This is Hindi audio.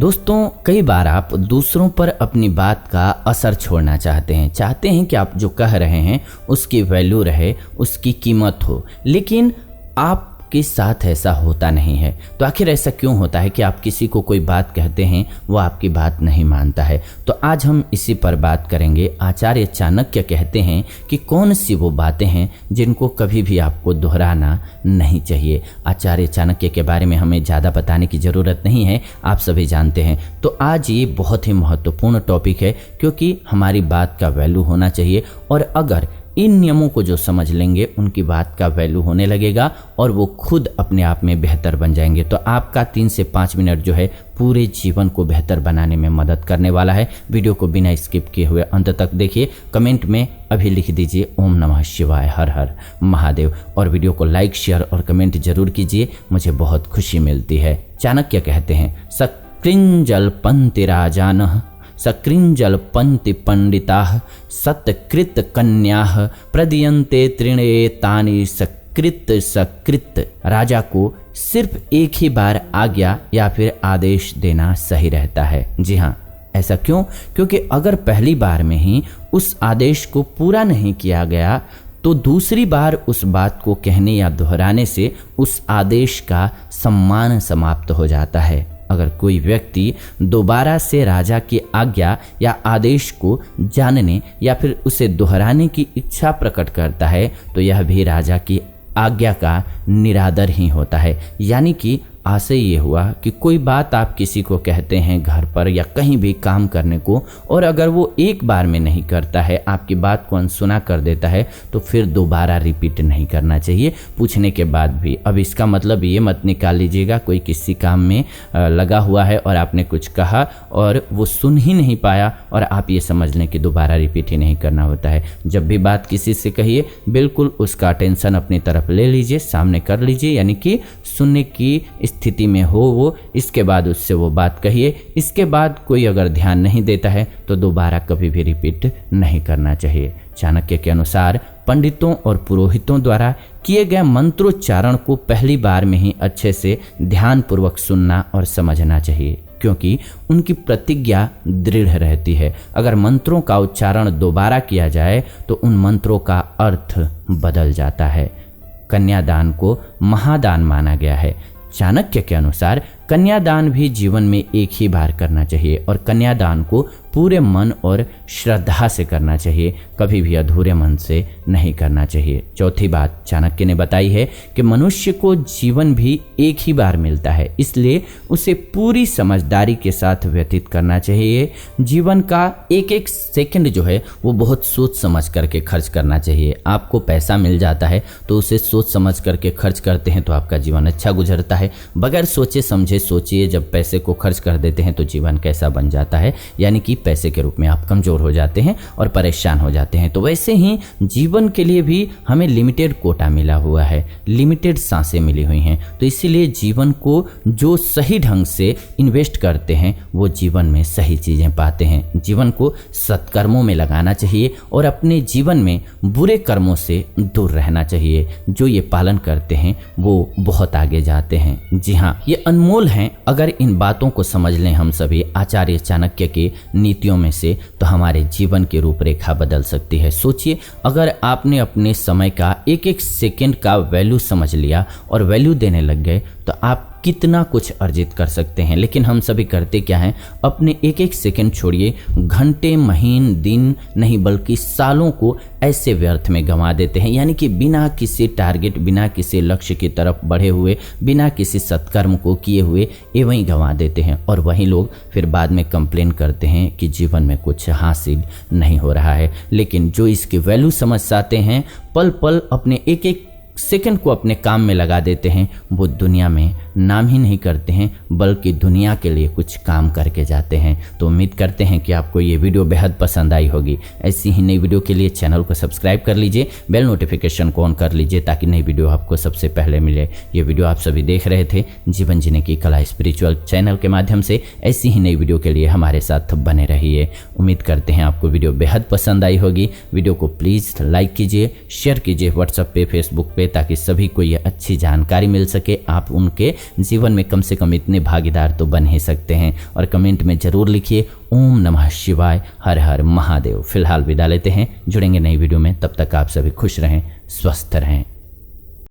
दोस्तों, कई बार आप दूसरों पर अपनी बात का असर छोड़ना चाहते हैं कि आप जो कह रहे हैं उसकी वैल्यू रहे, उसकी कीमत हो, लेकिन आपके साथ ऐसा होता नहीं है। तो आखिर ऐसा क्यों होता है कि आप किसी को कोई बात कहते हैं, वो आपकी बात नहीं मानता है? तो आज हम इसी पर बात करेंगे। आचार्य चाणक्य कहते हैं कि कौन सी वो बातें हैं जिनको कभी भी आपको दोहराना नहीं चाहिए। आचार्य चाणक्य के बारे में हमें ज़्यादा बताने की ज़रूरत नहीं है, आप सभी जानते हैं। तो आज ये बहुत ही महत्वपूर्ण टॉपिक है, क्योंकि हमारी बात का वैल्यू होना चाहिए, और अगर इन नियमों को जो समझ लेंगे उनकी बात का वैल्यू होने लगेगा और वो खुद अपने आप में बेहतर बन जाएंगे। तो आपका 3 से 5 मिनट जो है पूरे जीवन को बेहतर बनाने में मदद करने वाला है। वीडियो को बिना स्किप किए हुए अंत तक देखिए। कमेंट में अभी लिख दीजिए ओम नमः शिवाय, हर हर महादेव, और वीडियो को लाइक, शेयर और कमेंट जरूर कीजिए, मुझे बहुत खुशी मिलती है। चाणक्य कहते हैं, सकृञ्जल पंति राजानः सकृञ्जल पंति पंडिताः सत्कृत कन्याः प्रदीयन्ते तृणेतानि सकृत सकृत। राजा को सिर्फ एक ही बार आज्ञा या फिर आदेश देना सही रहता है। जी हाँ, ऐसा क्यों? क्योंकि अगर पहली बार में ही उस आदेश को पूरा नहीं किया गया तो दूसरी बार उस बात को कहने या दोहराने से उस आदेश का सम्मान समाप्त हो जाता है। अगर कोई व्यक्ति दोबारा से राजा की आज्ञा या आदेश को जानने या फिर उसे दोहराने की इच्छा प्रकट करता है तो यह भी राजा की आज्ञा का निरादर ही होता है। यानी कि आशय ये हुआ कि कोई बात आप किसी को कहते हैं घर पर या कहीं भी काम करने को, और अगर वो एक बार में नहीं करता है, आपकी बात को अनसुना कर देता है, तो फिर दोबारा रिपीट नहीं करना चाहिए पूछने के बाद भी। अब इसका मतलब ये मत निकाल लीजिएगा कोई किसी काम में लगा हुआ है और आपने कुछ कहा और वो सुन ही नहीं पाया और आप ये समझ लें कि दोबारा रिपीट ही नहीं करना होता है। जब भी बात किसी से कहिए, बिल्कुल उसका अटेंशन अपनी तरफ ले लीजिए, सामने कर लीजिए, यानी कि सुनने की स्थिति में हो वो, इसके बाद उससे वो बात कहिए। इसके बाद कोई अगर ध्यान नहीं देता है तो दोबारा कभी भी रिपीट नहीं करना चाहिए। चाणक्य के अनुसार पंडितों और पुरोहितों द्वारा किए गए मंत्रोच्चारण को पहली बार में ही अच्छे से ध्यानपूर्वक सुनना और समझना चाहिए, क्योंकि उनकी प्रतिज्ञा दृढ़ रहती है। अगर मंत्रों का उच्चारण दोबारा किया जाए तो उन मंत्रों का अर्थ बदल जाता है। कन्यादान को महादान माना गया है। चाणक्य के अनुसार कन्यादान भी जीवन में एक ही बार करना चाहिए, और कन्यादान को पूरे मन और श्रद्धा से करना चाहिए, कभी भी अधूरे मन से नहीं करना चाहिए। चौथी बात चाणक्य ने बताई है कि मनुष्य को जीवन भी एक ही बार मिलता है, इसलिए उसे पूरी समझदारी के साथ व्यतीत करना चाहिए। जीवन का एक एक सेकंड जो है वो बहुत सोच समझ करके खर्च करना चाहिए। आपको पैसा मिल जाता है तो उसे सोच समझ करके खर्च करते हैं तो आपका जीवन अच्छा गुजरता है। बगैर सोचे समझे सोचिए, जब पैसे को खर्च कर देते हैं तो जीवन कैसा बन जाता है, यानी कि पैसे के रूप में आप कमजोर हो जाते हैं और परेशान हो जाते हैं। तो वैसे ही जीवन के लिए भी हमें लिमिटेड कोटा मिला हुआ है, लिमिटेड सांसें मिली हुई हैं। तो इसीलिए जीवन को जो सही ढंग से इन्वेस्ट करते हैं वो जीवन में सही चीज़ें पाते हैं। जीवन को सत्कर्मों में लगाना चाहिए और अपने जीवन में बुरे कर्मों से दूर रहना चाहिए। जो ये पालन करते हैं वो बहुत आगे जाते हैं। जी हाँ, ये अनमोल हैं। अगर इन बातों को समझ लें हम सभी आचार्य चाणक्य की नीतियों में से, तो हमारे जीवन की रूपरेखा बदल सकती है। सोचिए, अगर आपने अपने समय का एक एक सेकंड का वैल्यू समझ लिया और वैल्यू देने लग गए तो आप कितना कुछ अर्जित कर सकते हैं। लेकिन हम सभी करते क्या हैं, अपने एक एक सेकंड छोड़िए, घंटे, महीने, दिन नहीं बल्कि सालों को ऐसे व्यर्थ में गंवा देते हैं, यानी कि बिना किसी टारगेट, बिना किसी लक्ष्य की तरफ बढ़े हुए, बिना किसी सत्कर्म को किए हुए एवं ही गंवा देते हैं। और वही लोग फिर बाद में कंप्लेन करते हैं कि जीवन में कुछ हासिल नहीं हो रहा है। लेकिन जो इसकी वैल्यू समझ पाते हैं, पल पल अपने एक एक सेकंड को अपने काम में लगा देते हैं, वो दुनिया में नाम ही नहीं करते हैं बल्कि दुनिया के लिए कुछ काम करके जाते हैं। तो उम्मीद करते हैं कि आपको ये वीडियो बेहद पसंद आई होगी। ऐसी ही नई वीडियो के लिए चैनल को सब्सक्राइब कर लीजिए, बेल नोटिफिकेशन को ऑन कर लीजिए ताकि नई वीडियो आपको सबसे पहले मिले। ये वीडियो आप सभी देख रहे थे जीवन जीने की कला स्पिरिचुअल चैनल के माध्यम से। ऐसी ही नई वीडियो के लिए हमारे साथ बने रहिए। उम्मीद करते हैं आपको वीडियो बेहद पसंद आई होगी। वीडियो को प्लीज़ लाइक कीजिए, शेयर कीजिए व्हाट्सएप पे, फेसबुक पे, ताकि सभी को ये अच्छी जानकारी मिल सके, आप उनके जीवन में कम से कम इतने भागीदार तो बन ही सकते हैं। और कमेंट में ज़रूर लिखिए ओम नमः शिवाय, हर हर महादेव। फिलहाल विदा लेते हैं, जुड़ेंगे नई वीडियो में, तब तक आप सभी खुश रहें, स्वस्थ रहें।